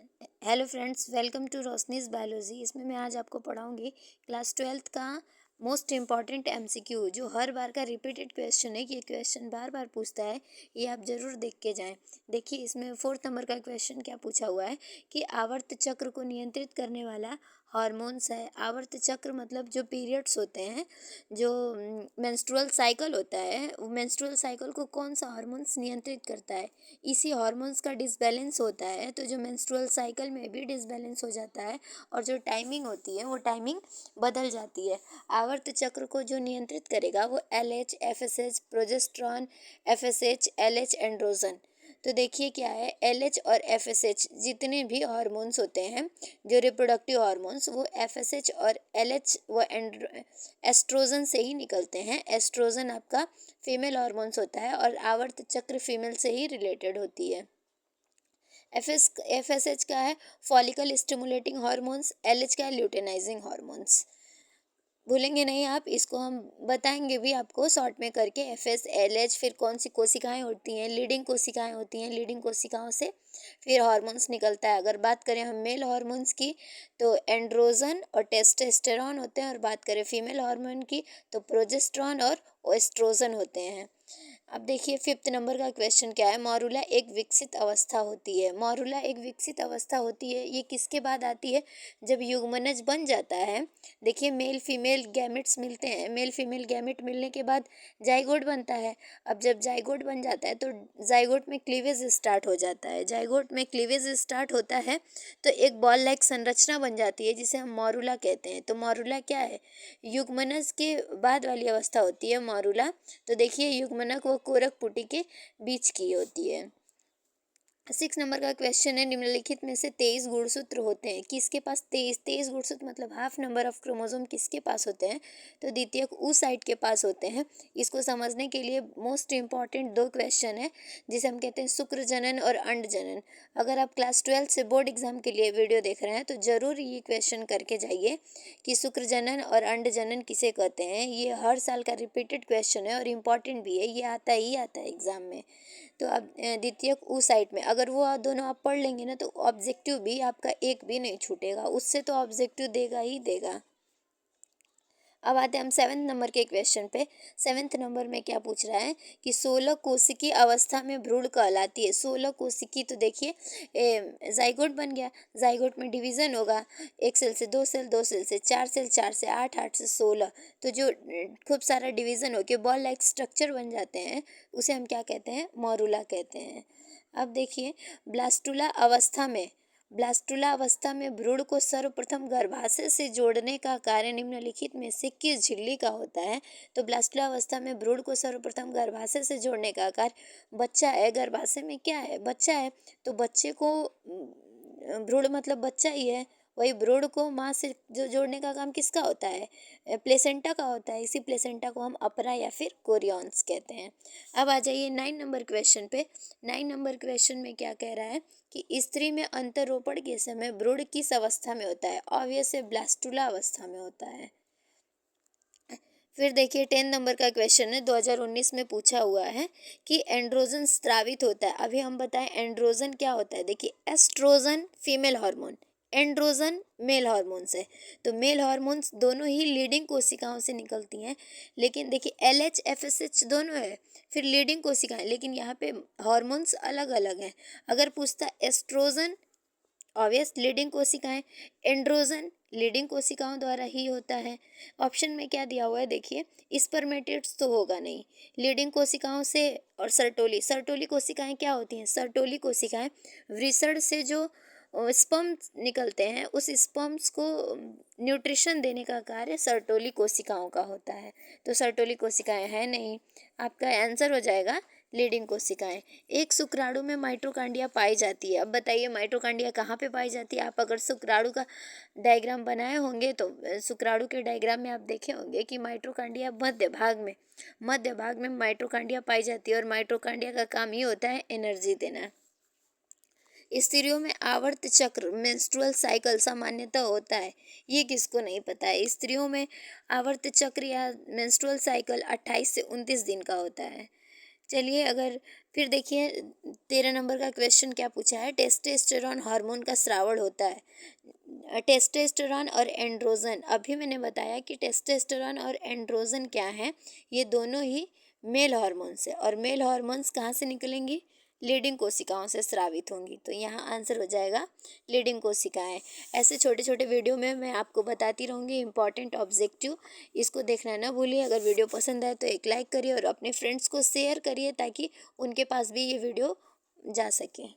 Hello friends, welcome to Roshni's biology. इसमें मैं आज आपको पढ़ाऊंगी क्लास 12th का मोस्ट इम्पॉर्टेंट एमसीक्यू, जो हर बार का रिपीटेड क्वेश्चन है। कि ये क्वेश्चन बार बार पूछता है, ये आप ज़रूर देख के जाएं। देखिए, इसमें 4th नंबर का क्वेश्चन क्या पूछा हुआ है कि आवर्त चक्र को नियंत्रित करने वाला हार्मोन्स है। आवर्त चक्र मतलब जो पीरियड्स होते हैं, जो मेंस्ट्रुअल साइकिल होता है, वो मेंस्ट्रुअल साइकिल को कौन सा हार्मोन्स नियंत्रित करता है। इसी हार्मोन्स का डिसबैलेंस होता है तो जो मेंस्ट्रुअल साइकिल में भी डिसबैलेंस हो जाता है और जो टाइमिंग होती है वो टाइमिंग बदल जाती है। आवर्त चक्र को जो नियंत्रित करेगा वो LH, FSH, progesterone, FSH, LH, androgen. तो देखिए क्या है, LH और FSH जितने भी हार्मोन्स होते हैं, जो रिप्रोडक्टिव हार्मोन्स, वो FSH और LH व एस्ट्रोजन से ही निकलते हैं। एस्ट्रोजन आपका फीमेल हार्मोन्स होता है और आवर्त चक्र फीमेल से ही रिलेटेड होती है। FSH का है फॉलिकल स्टिमुलेटिंग हार्मोन्स, LH का है ल्यूटेनाइजिंग हार्मोन्स। भूलेंगे नहीं आप, इसको हम बताएंगे भी आपको शॉर्ट में करके। FSLH, फिर कौन सी कोशिकाएं होती हैं, लीडिंग कोशिकाएं होती हैं, लीडिंग कोशिकाओं से फिर हार्मोन्स निकलता है। अगर बात करें हम मेल हार्मोन्स की तो एंड्रोजन और टेस्टोस्टेरॉन होते हैं, और बात करें फीमेल हार्मोन की तो प्रोजेस्टेरॉन और एस्ट्रोजन होते हैं। अब देखिए 5th नंबर का क्वेश्चन क्या है। मॉरुला एक विकसित अवस्था होती है। मॉरुला एक विकसित अवस्था होती है, ये किसके बाद आती है? जब युग्मनज बन जाता है। देखिए, मेल फीमेल गैमेट्स मिलते हैं, मेल फीमेल गैमेट मिलने के बाद जाइगोट बनता है। अब जब जाइगोट बन जाता है तो जाइगोट में क्लीवेज स्टार्ट हो जाता है। जाइगोट में क्लीवेज स्टार्ट होता है तो एक बॉल लाइक संरचना बन जाती है जिसे हम मॉरुला कहते हैं। तो मॉरुला क्या है? युग्मनज के बाद वाली अवस्था होती है मॉरुला। तो देखिए, युग्मनक व कोरक पुटी के बीच की होती है। 6 नंबर का क्वेश्चन है, निम्नलिखित में से 23 गुणसूत्र होते हैं, किसके पास 23 गुणसूत्र मतलब हाफ नंबर ऑफ क्रोमोसोम किसके पास होते हैं? तो द्वितीयक oocyte के पास होते हैं। इसको समझने के लिए मोस्ट इम्पॉर्टेंट 2 क्वेश्चन है, जिसे हम कहते हैं शुक्र जनन और अंड जनन। अगर आप क्लास 12 से बोर्ड एग्जाम के लिए वीडियो देख रहे हैं तो जरूर ये क्वेश्चन करके जाइए कि शुक्र जनन और अंड जनन किसे कहते हैं। ये हर साल का रिपीटेड क्वेश्चन है और इम्पॉर्टेंट भी है, ये आता ही आता है एग्जाम में। तो आप द्वितीयक oocyte में अगर वो दोनों आप पढ़ लेंगे ना तो ऑब्जेक्टिव भी आपका एक भी नहीं छूटेगा, उससे तो ऑब्जेक्टिव देगा ही देगा। अब आते हैं हम 7th नंबर के क्वेश्चन पे। 7th नंबर में क्या पूछ रहा है कि 16 कोशिकी अवस्था में भ्रूण कहलाती है। 16 कोशिकी, तो देखिए जाइगोट बन गया, जाइगोट में डिवीजन होगा, 1 सेल से 2 सेल, 2 सेल से 4 सेल, 4 से 8, 8 से 16। तो जो खूब सारा डिवीजन होके बॉल लाइक स्ट्रक्चर बन जाते हैं, उसे हम क्या कहते हैं? मॉरुला कहते हैं। अब देखिए, ब्लास्टुला अवस्था में ब्लास्टुला अवस्था में भ्रूण को सर्वप्रथम गर्भाशय से जोड़ने का कार्य निम्नलिखित में से किस झिल्ली का होता है? तो ब्लास्टुला अवस्था में भ्रूण को सर्वप्रथम गर्भाशय से जोड़ने का कार्य बच्चा है। गर्भाशय में क्या है? बच्चा है। तो बच्चे को भ्रूण मतलब बच्चा ही है, वही भ्रूण को माँ से जो जोड़ने का काम किसका होता है? प्लेसेंटा का होता है। इसी प्लेसेंटा को हम अपरा या फिर कोरियॉन्स कहते हैं। अब आ जाइए 9 नंबर क्वेश्चन पे। 9 नंबर क्वेश्चन में क्या कह रहा है कि स्त्री में अंतरोपण के समय भ्रूण किस अवस्था में होता है? ऑब्वियस ब्लास्टुला अवस्था में होता है। फिर देखिए 10 नंबर का क्वेश्चन है, 2019 में पूछा हुआ है कि एंड्रोजन स्रावित होता है। अभी हम बताएं एंड्रोजन क्या होता है। देखिए, estrogen female hormone, androgen male hormones है। तो मेल हार्मोन्स दोनों ही लीडिंग कोशिकाओं से निकलती हैं, लेकिन देखिए LH FSH दोनों है, फिर लीडिंग कोशिकाएं, लेकिन यहाँ पे हार्मोन्स अलग अलग हैं। अगर पूछता एस्ट्रोजन, ऑब्वियस लीडिंग कोशिकाएं, एंड्रोजन लीडिंग कोशिकाओं द्वारा ही होता है। ऑप्शन में क्या दिया हुआ है देखिए, स्पर्मेटिड्स तो होगा नहीं, लीडिंग कोशिकाओं से। और सर्टोली, सर्टोली कोशिकाएं क्या होती हैं? सर्टोली कोशिकाएं वृषण से जो स्पर्म्स निकलते हैं, उस स्पर्म्स को न्यूट्रिशन देने का कार्य सर्टोली कोशिकाओं का होता है। तो सर्टोली कोशिकाएं हैं नहीं, आपका आंसर हो जाएगा लीडिंग कोशिकाएं। एक शुक्राणु में माइटोकांड्रिया पाई जाती है। अब बताइए माइटोकांड्रिया कहाँ पे पाई जाती है? आप अगर शुक्राणु का डायग्राम बनाए होंगे तो शुक्राणु के डायग्राम में आप देखे होंगे कि माइटोकांड्रिया मध्य भाग में माइटोकांड्रिया पाई जाती है, और माइटोकांड्रिया का काम ही होता है एनर्जी देना। स्त्रियों में आवर्त चक्र मेंस्ट्रुअल साइकिल सामान्यतः होता है, ये किसको नहीं पता है? स्त्रियों में आवर्त चक्र या मेंस्ट्रुअल साइकिल 28 से 29 दिन का होता है। चलिए, अगर फिर देखिए 13 नंबर का क्वेश्चन क्या पूछा है, टेस्टोस्टेरोन हार्मोन का स्रावण होता है। टेस्टोस्टेरोन और एंड्रोजन, अभी मैंने बताया कि टेस्टोस्टेरोन और एंड्रोजन क्या है, ये दोनों ही मेल हार्मोन्स है और मेल हार्मोन्स कहाँ से निकलेंगी, लीडिंग कोशिकाओं से स्रावित होंगी। तो यहाँ आंसर हो जाएगा लीडिंग कोशिकाएं। ऐसे छोटे छोटे वीडियो में मैं आपको बताती रहूँगी इंपॉर्टेंट ऑब्जेक्टिव, इसको देखना ना भूलिए। अगर वीडियो पसंद आए तो एक लाइक करिए और अपने फ्रेंड्स को शेयर करिए ताकि उनके पास भी ये वीडियो जा सके।